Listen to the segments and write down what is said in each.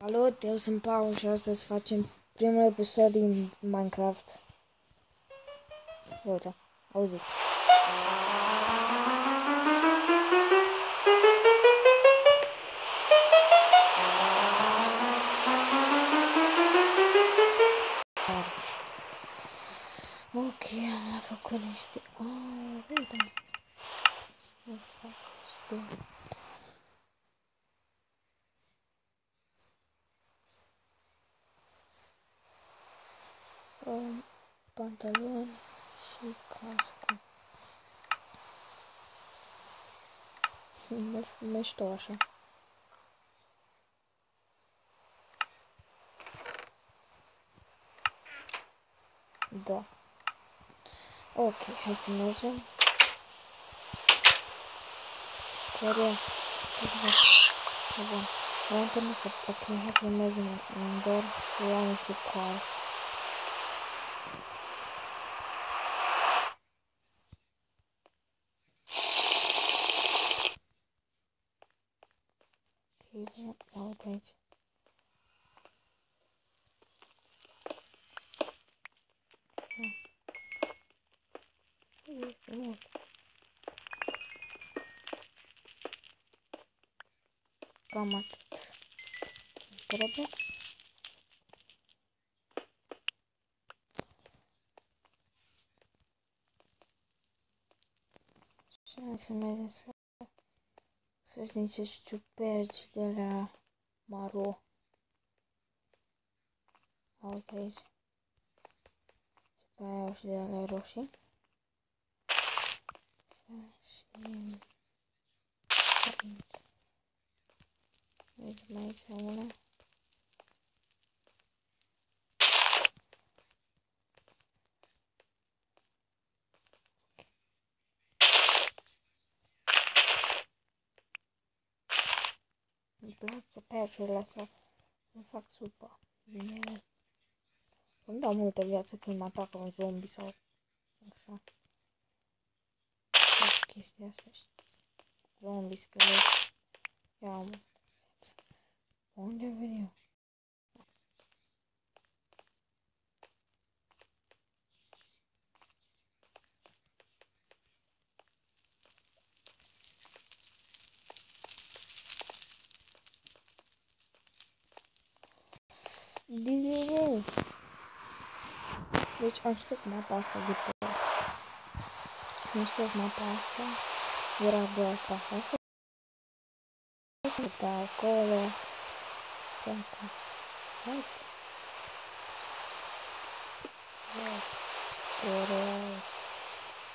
Salut, eu sunt Paul și astăzi facem primul episod din Minecraft. Uite, auziți. Ok, am mai făcut niște... uite. Hai să fac niște... pantaloni și cască. Mișto așa. Da. Ok, hai să mergem. Care? Bun. Am întâlnit că... Ok, hai să mergem în dor să iau niște coarți. Ok, bun. Ia uite aici. Este mult. Cam atât. Trebuie. Și hai să mergem să-și niște ciuperci de la Maro. Uite aici. Și pe aia au și de la roșii. Și aici. Mergem aici una. Îmi plac ciupercile astea. Îmi fac supă din ele. Îmi dau multă viață când mă atacă un zombie sau așa. Fac chestia asta, știți? Zombie, scheleți. Ia mă. Unde vin eu? Deci am scos mapa asta de pe... Am scos mapa asta. Era doar casa asta. Stau acolo. Stau acolo. Hai.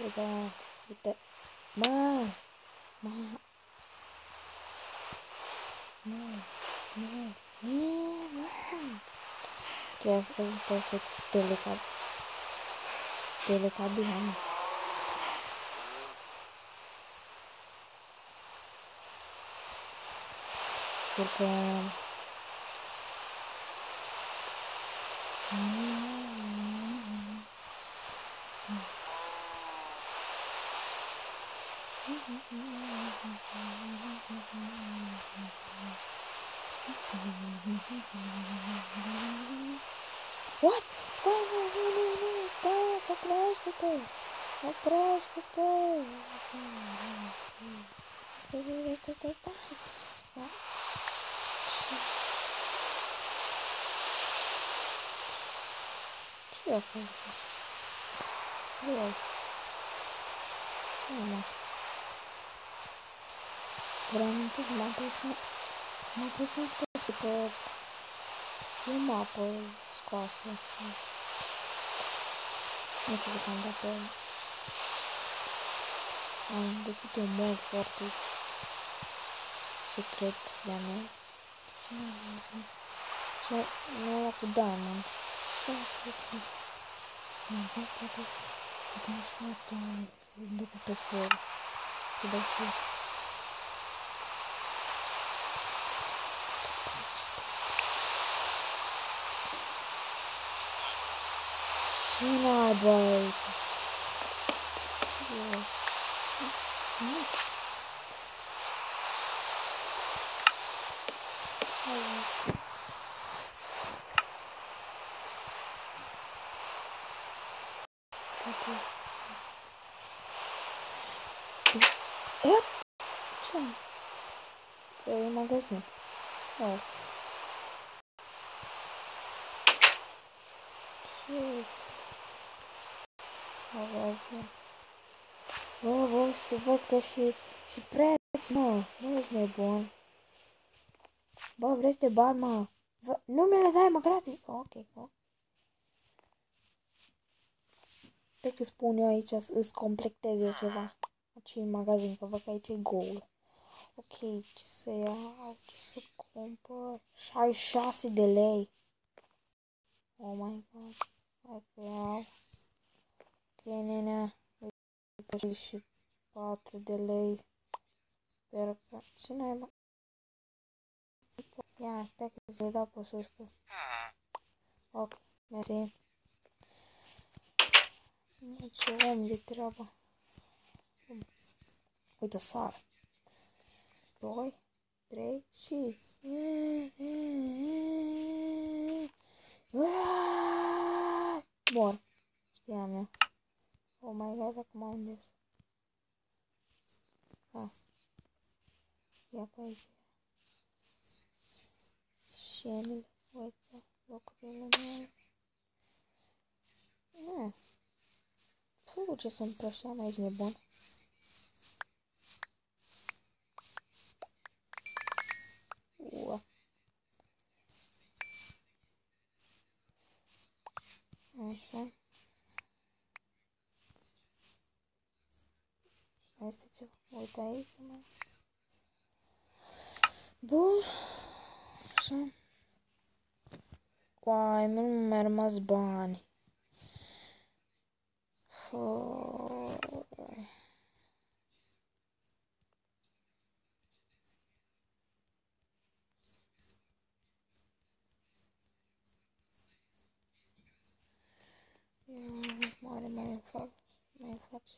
Uite. Uite. Mă. Chiar asta este telecabina, mă. Urcăm. What? Stai, nu, stai, oprește-te! Oprește-te! Stai. Ce e acolo? Nu. Realmente m-a pus în scoasă pe... E mapă scoasă. Nu știu cât am dat pe... Am găsit un mod foarte secret de-a mea. Și mi-a luat cu diamond. Și mi-a dat poate am și luat de pe foru. Cu de foru. Ce n-ai, bă, aici? Nu. magazin. Oh. Ce? Magazin. Bă, să văd că și preț, mă. Nu ești nebun. Bă, vrei să te bat, mă? Nu mi le dai, mă, gratis. Ok, ok. Te că spun eu aici îți completez eu ceva. Aici în magazin, că văd că aici e gol. Ok, ce să iau, ce să cumpăr? 66 de lei. Oh my god. Hai că iau. Ok, nenea. 34 de lei. Sper că... Ce n-ai? Ia, stai că să le dau pe sus cu... Ok, mersi. Ce om de treabă. Uite, sar. 2, 3 și... Mor. Știam eu. Oh my god, acum am des. Ia pe aici. Scenele. Uite, locurile mele. Ce sunt pe ăștia, mai ești nebun. Așa. Mai este ceva. Uite aici, mai. Bun. Așa. Uai, nu mi-a rămas bani. Mare mai face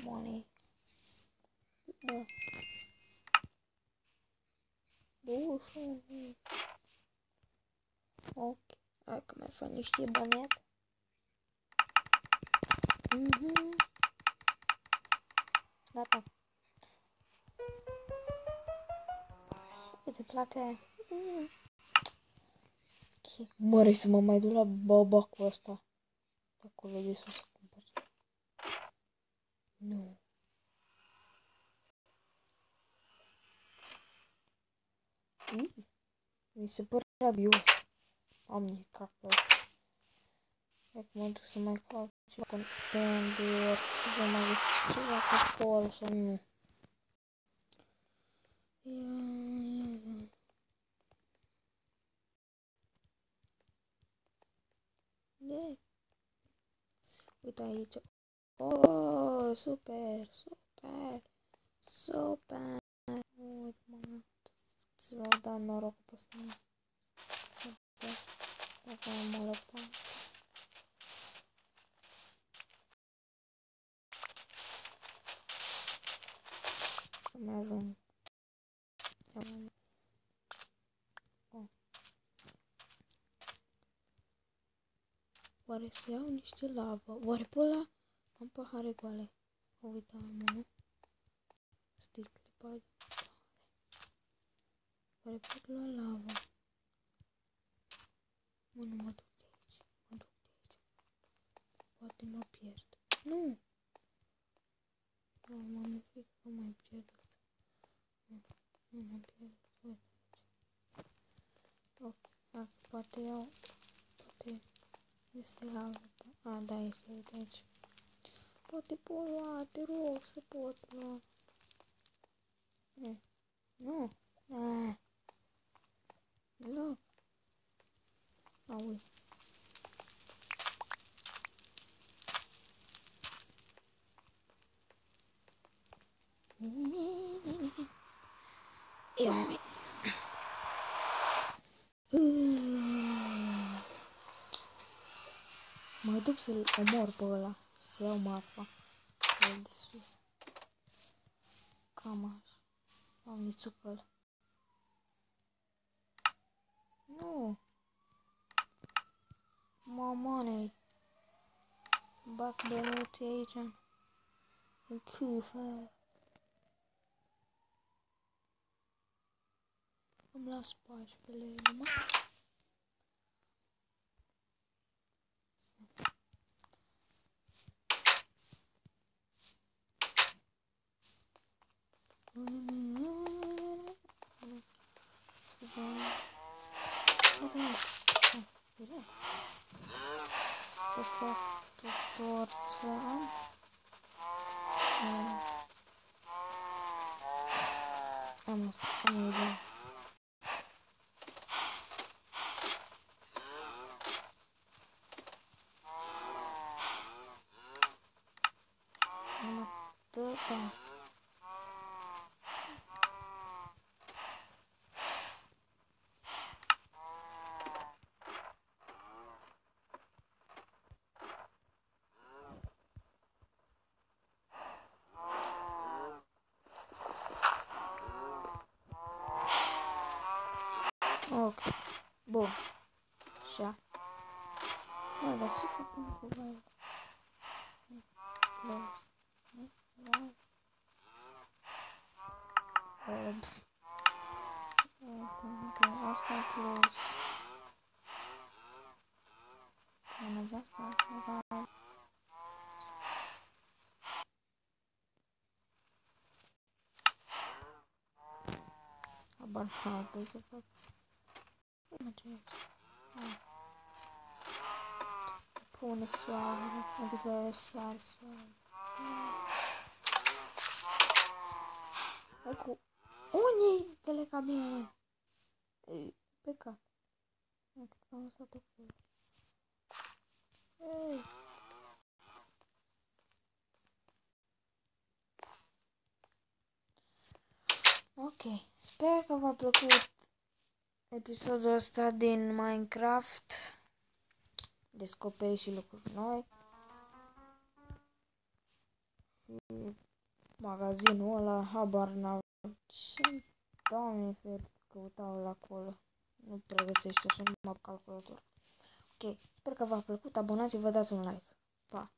money. Da. 21. Ok. Hai că mai fac niște bănet. Gata. Uite, plate. Ok. Mări să mă mai duc la babacul ăsta. De acolo de sus să cumpăr. Nu. Mi se pare rabios. Doamne, cacă. Hai că mă duc să mai caut ceva până Ender. Să vă mai găsesc ceva pe acolo sau nu. De? Uite aici. Oh, super, super, super. Uite, mă. Să vă dau norocul pe ăsta. Uite. Dacă am o lăpată. Că mi-ajung. Oare să iau niște lavă? Oare pe ăla am pahare goale? Uite, am unul. Sticle de pahare. Oare pot lua lavă? Mă, nu mă duc de aici. Mă duc de aici. Poate mă pierd. Nu! Mă mi-e frică că m-ai pierdut. Nu m-am pierdut. Uite aici. Ok, dacă poate iau... Poate... Este lavă. A, da, este, uite aici. Poate pot lua, te rog să pot lua. Nu. Deloc. Ui. Ia-mi. Mă duc să-l omor pe ăla. Să iau marfa. El de sus. Cam așa. Am nițucăl. Nu. Mamane. Bac bănuți aici. În cufă. Îmi las pașpele numai. Asta torță am. Am o idee. Numai atâta. Ok. Bun. Așa. Bă, dar ce făcăm cu băi? Plus. Asta plus. Una de asta. Abar n-am să fac. Pune soare, adică soare. Hai cu... Unde-i telecabina, măi? E păcat. Cred că am lăsat-o pe el. Ei! Ok, sper că v-a plăcut episodul ăsta din Minecraft. Descoperi și lucruri noi. Și magazinul ăla, habar n-au. Ce, Doamne fer, căutau acolo. Nu pregăsește, sunt numai calculator. Ok, sper că v-a plăcut, abonați-vă, dați un like. Pa!